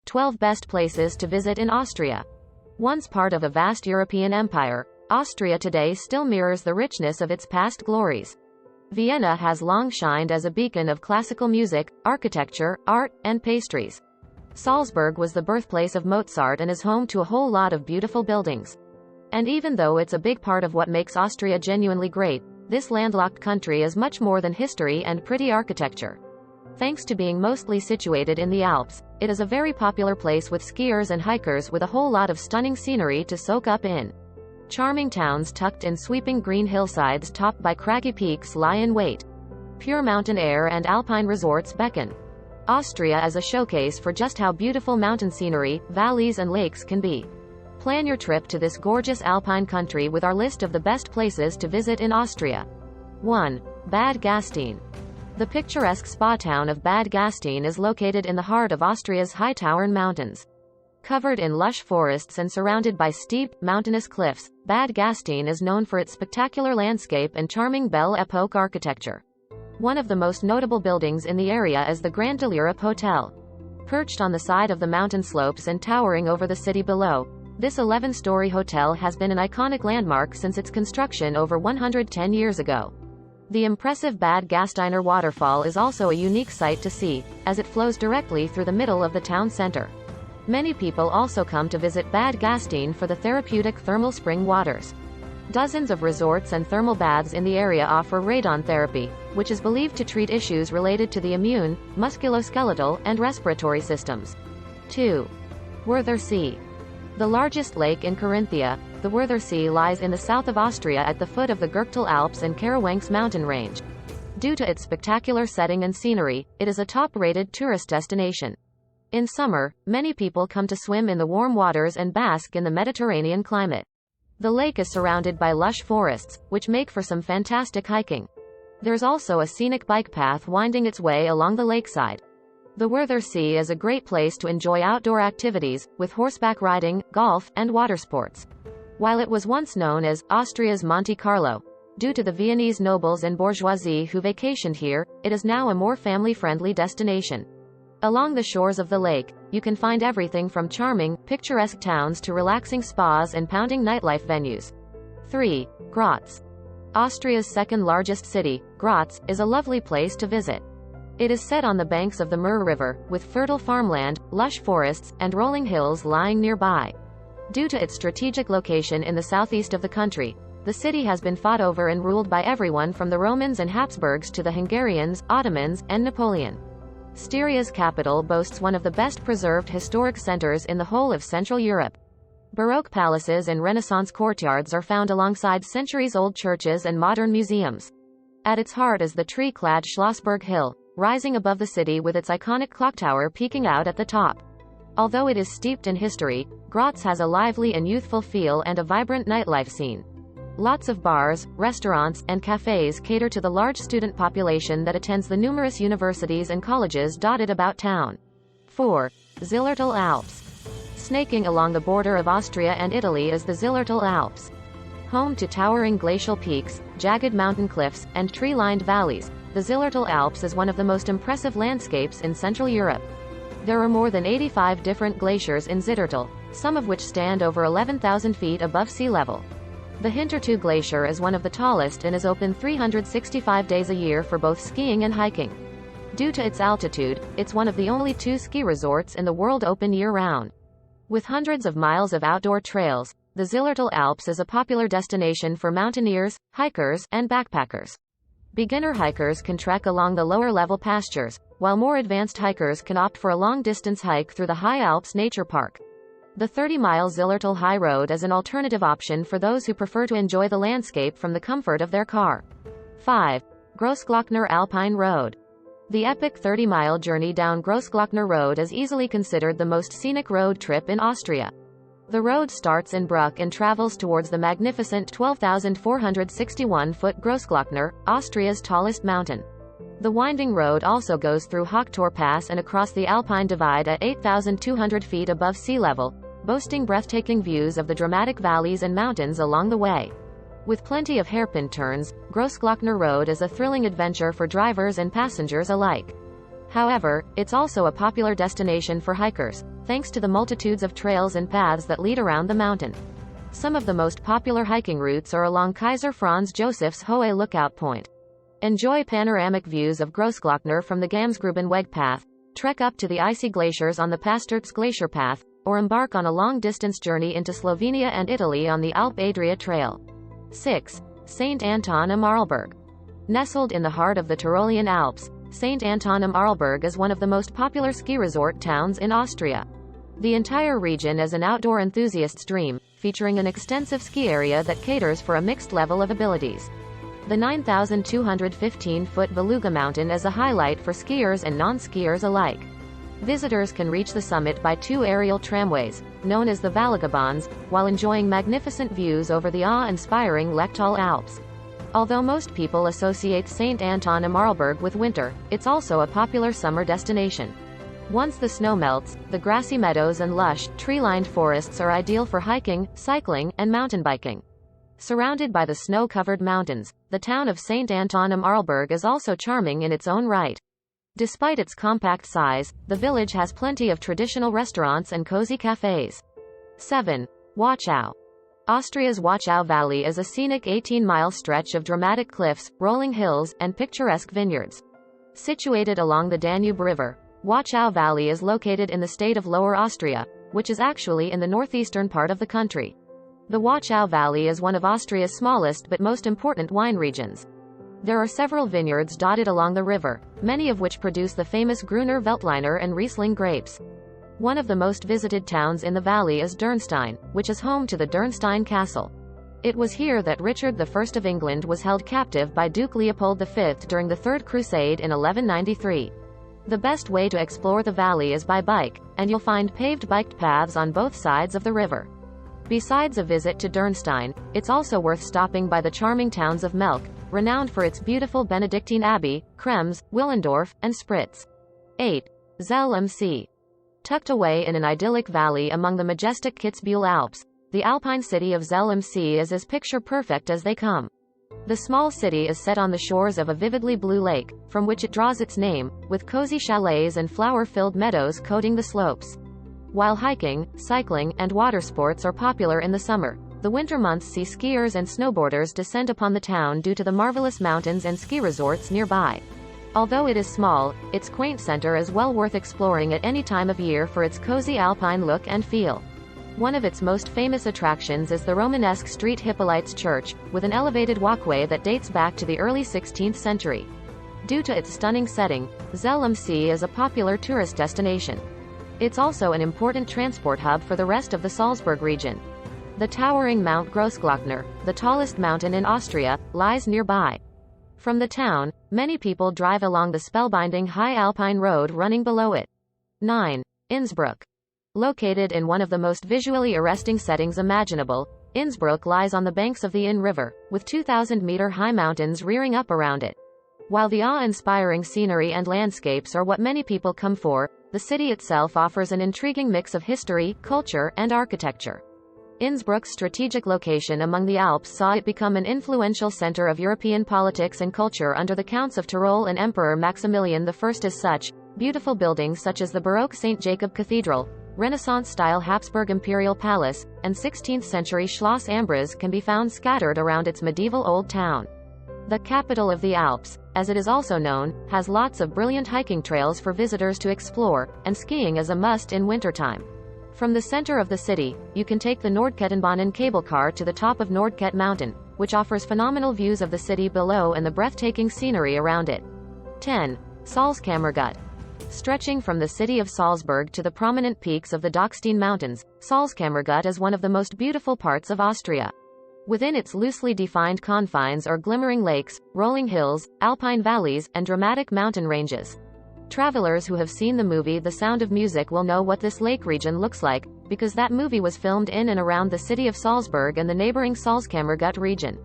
12 Best Places to Visit in Austria. Once part of a vast European empire, Austria today still mirrors the richness of its past glories. Vienna has long shined as a beacon of classical music, architecture, art, and pastries. Salzburg was the birthplace of Mozart and is home to a whole lot of beautiful buildings. And even though it's a big part of what makes Austria genuinely great, this landlocked country is much more than history and pretty architecture. Thanks to being mostly situated in the Alps, it is a very popular place with skiers and hikers with a whole lot of stunning scenery to soak up in. Charming towns tucked in sweeping green hillsides topped by craggy peaks lie in wait. Pure mountain air and Alpine resorts beckon. Austria is a showcase for just how beautiful mountain scenery, valleys and lakes can be. Plan your trip to this gorgeous Alpine country with our list of the best places to visit in Austria. 1. Bad Gastein. The picturesque spa town of Bad Gastein is located in the heart of Austria's high Tauern Mountains. Covered in lush forests and surrounded by steep, mountainous cliffs, Bad Gastein is known for its spectacular landscape and charming Belle Epoque architecture. One of the most notable buildings in the area is the Grand L'Europe Hotel. Perched on the side of the mountain slopes and towering over the city below, this 11-story hotel has been an iconic landmark since its construction over 110 years ago. The impressive Bad Gasteiner waterfall is also a unique sight to see, as it flows directly through the middle of the town center. Many people also come to visit Bad Gastein for the therapeutic thermal spring waters. Dozens of resorts and thermal baths in the area offer radon therapy, which is believed to treat issues related to the immune, musculoskeletal, and respiratory systems. 2. Werther See. The largest lake in Carinthia, the Werther See lies in the south of Austria at the foot of the Gurktal Alps and Karawanks mountain range. Due to its spectacular setting and scenery, it is a top-rated tourist destination. In summer, many people come to swim in the warm waters and bask in the Mediterranean climate. The lake is surrounded by lush forests, which make for some fantastic hiking. There's also a scenic bike path winding its way along the lakeside. The Werther See is a great place to enjoy outdoor activities, with horseback riding, golf, and water sports. While it was once known as Austria's Monte Carlo, due to the Viennese nobles and bourgeoisie who vacationed here, it is now a more family-friendly destination. Along the shores of the lake, you can find everything from charming, picturesque towns to relaxing spas and pounding nightlife venues. 3. Graz. Austria's second-largest city, Graz, is a lovely place to visit. It is set on the banks of the Mur River, with fertile farmland, lush forests, and rolling hills lying nearby. Due to its strategic location in the southeast of the country, the city has been fought over and ruled by everyone from the Romans and Habsburgs to the Hungarians, Ottomans, and Napoleon. Styria's capital boasts one of the best-preserved historic centers in the whole of Central Europe. Baroque palaces and Renaissance courtyards are found alongside centuries-old churches and modern museums. At its heart is the tree-clad Schlossberg Hill, rising above the city with its iconic clock tower peeking out at the top. Although it is steeped in history, Graz has a lively and youthful feel and a vibrant nightlife scene. Lots of bars, restaurants, and cafes cater to the large student population that attends the numerous universities and colleges dotted about town. 4. Zillertal Alps. Snaking along the border of Austria and Italy is the Zillertal Alps. Home to towering glacial peaks, jagged mountain cliffs, and tree-lined valleys, the Zillertal Alps is one of the most impressive landscapes in Central Europe. There are more than 85 different glaciers in Zillertal, some of which stand over 11,000 feet above sea level. The Hintertoo Glacier is one of the tallest and is open 365 days a year for both skiing and hiking. Due to its altitude, it's one of the only 2 ski resorts in the world open year-round. With hundreds of miles of outdoor trails, the Zillertal Alps is a popular destination for mountaineers, hikers, and backpackers. Beginner hikers can trek along the lower-level pastures, while more advanced hikers can opt for a long-distance hike through the High Alps Nature Park. The 30-mile Zillertal High Road is an alternative option for those who prefer to enjoy the landscape from the comfort of their car. 5. Großglockner Alpine Road. The epic 30-mile journey down Großglockner Road is easily considered the most scenic road trip in Austria. The road starts in Bruck and travels towards the magnificent 12,461-foot Großglockner, Austria's tallest mountain. The winding road also goes through Hochtor Pass and across the Alpine Divide at 8,200 feet above sea level, boasting breathtaking views of the dramatic valleys and mountains along the way. With plenty of hairpin turns, Großglockner Road is a thrilling adventure for drivers and passengers alike. However, it's also a popular destination for hikers, thanks to the multitudes of trails and paths that lead around the mountain. Some of the most popular hiking routes are along Kaiser Franz Joseph's Hohe Lookout Point. Enjoy panoramic views of Großglockner from the Gamsgrubenweg path, trek up to the icy glaciers on the Pasterz Glacier path, or embark on a long-distance journey into Slovenia and Italy on the Alp Adria Trail. 6. St. Anton am Arlberg. Nestled in the heart of the Tyrolean Alps, St. Anton am Arlberg is one of the most popular ski resort towns in Austria. The entire region is an outdoor enthusiast's dream, featuring an extensive ski area that caters for a mixed level of abilities. The 9,215-foot Beluga Mountain is a highlight for skiers and non-skiers alike. Visitors can reach the summit by 2 aerial tramways, known as the Vallgabahns, while enjoying magnificent views over the awe-inspiring Lechtal Alps. Although most people associate St. Anton am Arlberg with winter, it's also a popular summer destination. Once the snow melts, the grassy meadows and lush, tree-lined forests are ideal for hiking, cycling, and mountain biking. Surrounded by the snow-covered mountains, the town of St. Anton am Arlberg is also charming in its own right. Despite its compact size, the village has plenty of traditional restaurants and cozy cafes. 7. Wachau. Austria's Wachau Valley is a scenic 18-mile stretch of dramatic cliffs, rolling hills, and picturesque vineyards. Situated along the Danube River, Wachau Valley is located in the state of Lower Austria, which is actually in the northeastern part of the country. The Wachau Valley is one of Austria's smallest but most important wine regions. There are several vineyards dotted along the river, many of which produce the famous Gruner Veltliner and Riesling grapes. One of the most visited towns in the valley is Dürnstein, which is home to the Dürnstein Castle. It was here that Richard I of England was held captive by Duke Leopold V during the Third Crusade in 1193. The best way to explore the valley is by bike, and you'll find paved biked paths on both sides of the river. Besides a visit to Dürnstein, it's also worth stopping by the charming towns of Melk, renowned for its beautiful Benedictine Abbey, Krems, Willendorf, and Spritz. 8. Zell am See. Tucked away in an idyllic valley among the majestic Kitzbühel Alps, the Alpine city of Zell am See is as picture-perfect as they come. The small city is set on the shores of a vividly blue lake, from which it draws its name, with cozy chalets and flower-filled meadows coating the slopes. While hiking, cycling, and water sports are popular in the summer, the winter months see skiers and snowboarders descend upon the town due to the marvelous mountains and ski resorts nearby. Although it is small, its quaint center is well worth exploring at any time of year for its cozy alpine look and feel. One of its most famous attractions is the Romanesque Street Hippolytes Church, with an elevated walkway that dates back to the early 16th century. Due to its stunning setting, Zell am See is a popular tourist destination. It's also an important transport hub for the rest of the Salzburg region. The towering Mount Großglockner, the tallest mountain in Austria, lies nearby. From the town, many people drive along the spellbinding high Alpine road running below it. 9. Innsbruck. Located in one of the most visually arresting settings imaginable, Innsbruck lies on the banks of the Inn River, with 2,000-meter-high mountains rearing up around it. While the awe-inspiring scenery and landscapes are what many people come for, the city itself offers an intriguing mix of history, culture, and architecture. Innsbruck's strategic location among the Alps saw it become an influential center of European politics and culture under the Counts of Tyrol and Emperor Maximilian I. As such, beautiful buildings such as the Baroque St. Jacob Cathedral, Renaissance-style Habsburg Imperial Palace, and 16th-century Schloss Ambras can be found scattered around its medieval old town. The capital of the Alps, as it is also known, has lots of brilliant hiking trails for visitors to explore, and skiing is a must in wintertime. From the center of the city, you can take the Nordkettenbahnen cable car to the top of Nordkett Mountain, which offers phenomenal views of the city below and the breathtaking scenery around it. 10. Salzkammergut. Stretching from the city of Salzburg to the prominent peaks of the Dachstein Mountains, Salzkammergut is one of the most beautiful parts of Austria. Within its loosely defined confines are glimmering lakes, rolling hills, alpine valleys, and dramatic mountain ranges. Travelers who have seen the movie The Sound of Music will know what this lake region looks like, because that movie was filmed in and around the city of Salzburg and the neighboring Salzkammergut region.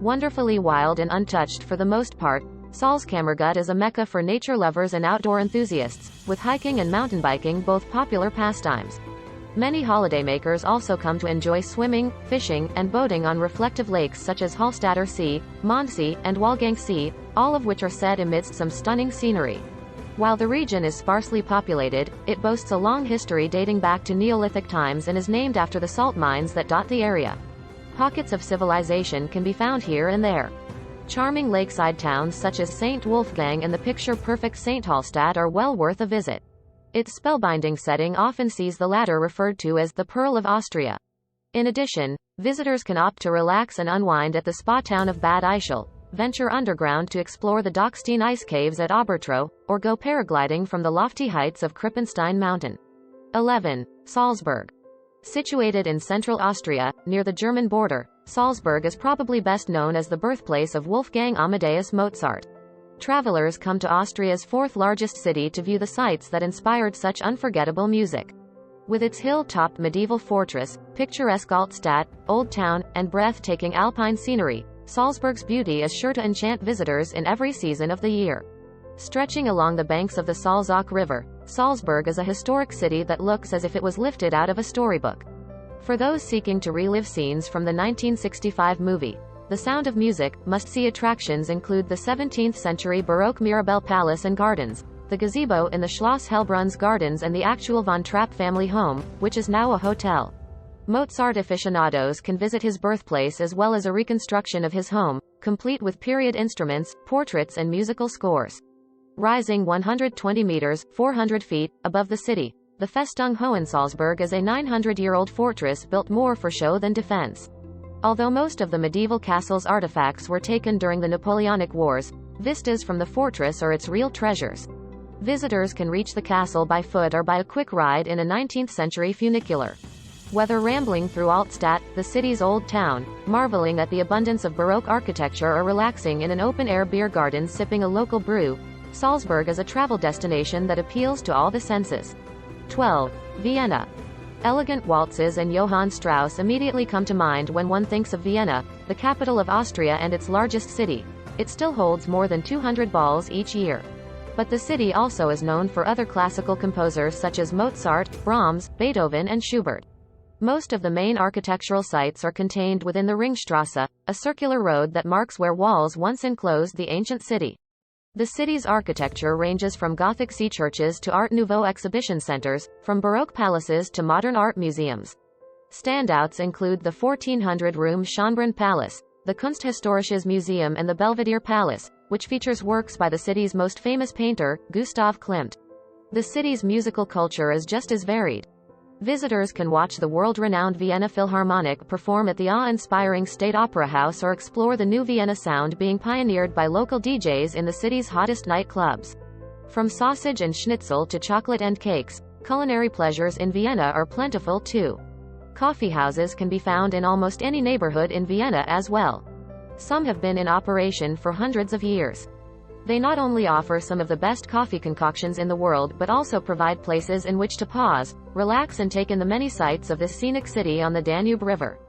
Wonderfully wild and untouched for the most part, Salzkammergut is a mecca for nature lovers and outdoor enthusiasts, with hiking and mountain biking both popular pastimes. Many holidaymakers also come to enjoy swimming, fishing, and boating on reflective lakes such as Hallstatter See, Mondsee, and Walgang See, all of which are set amidst some stunning scenery. While the region is sparsely populated, it boasts a long history dating back to Neolithic times and is named after the salt mines that dot the area. Pockets of civilization can be found here and there. Charming lakeside towns such as St. Wolfgang and the picture-perfect St. Hallstatt are well worth a visit. Its spellbinding setting often sees the latter referred to as the Pearl of Austria. In addition, visitors can opt to relax and unwind at the spa town of Bad Ischl, venture underground to explore the Dockstein ice caves at Obertrau, or go paragliding from the lofty heights of Krippenstein Mountain. 11. Salzburg. Situated in central Austria, near the German border, Salzburg is probably best known as the birthplace of Wolfgang Amadeus Mozart. Travelers come to Austria's fourth-largest city to view the sights that inspired such unforgettable music. With its hill-topped medieval fortress, picturesque Altstadt, Old Town, and breathtaking Alpine scenery, Salzburg's beauty is sure to enchant visitors in every season of the year. Stretching along the banks of the Salzach River, Salzburg is a historic city that looks as if it was lifted out of a storybook. For those seeking to relive scenes from the 1965 movie, The Sound of Music, must-see attractions include the 17th-century Baroque Mirabell Palace and Gardens, the gazebo in the Schloss Hellbrunns Gardens and the actual von Trapp family home, which is now a hotel. Mozart aficionados can visit his birthplace as well as a reconstruction of his home, complete with period instruments, portraits and musical scores. Rising 120 meters, 400 feet, above the city, the Festung Hohensalzburg is a 900-year-old fortress built more for show than defense. Although most of the medieval castle's artifacts were taken during the Napoleonic Wars, vistas from the fortress are its real treasures. Visitors can reach the castle by foot or by a quick ride in a 19th-century funicular. Whether rambling through Altstadt, the city's old town, marveling at the abundance of Baroque architecture or relaxing in an open-air beer garden sipping a local brew, Salzburg is a travel destination that appeals to all the senses. 12. Vienna. Elegant waltzes and Johann Strauss immediately come to mind when one thinks of Vienna, the capital of Austria and its largest city. It still holds more than 200 balls each year. But the city also is known for other classical composers such as Mozart, Brahms, Beethoven and Schubert. Most of the main architectural sites are contained within the Ringstrasse, a circular road that marks where walls once enclosed the ancient city. The city's architecture ranges from Gothic sea churches to Art Nouveau exhibition centers, from Baroque palaces to modern art museums. Standouts include the 1,400-room Schönbrunn Palace, the Kunsthistorisches Museum and the Belvedere Palace, which features works by the city's most famous painter, Gustav Klimt. The city's musical culture is just as varied. Visitors can watch the world-renowned Vienna Philharmonic perform at the awe-inspiring State Opera House or explore the new Vienna sound being pioneered by local DJs in the city's hottest nightclubs. From sausage and schnitzel to chocolate and cakes, culinary pleasures in Vienna are plentiful too. Coffee houses can be found in almost any neighborhood in Vienna as well. Some have been in operation for hundreds of years. They not only offer some of the best coffee concoctions in the world but also provide places in which to pause, relax and take in the many sights of this scenic city on the Danube River.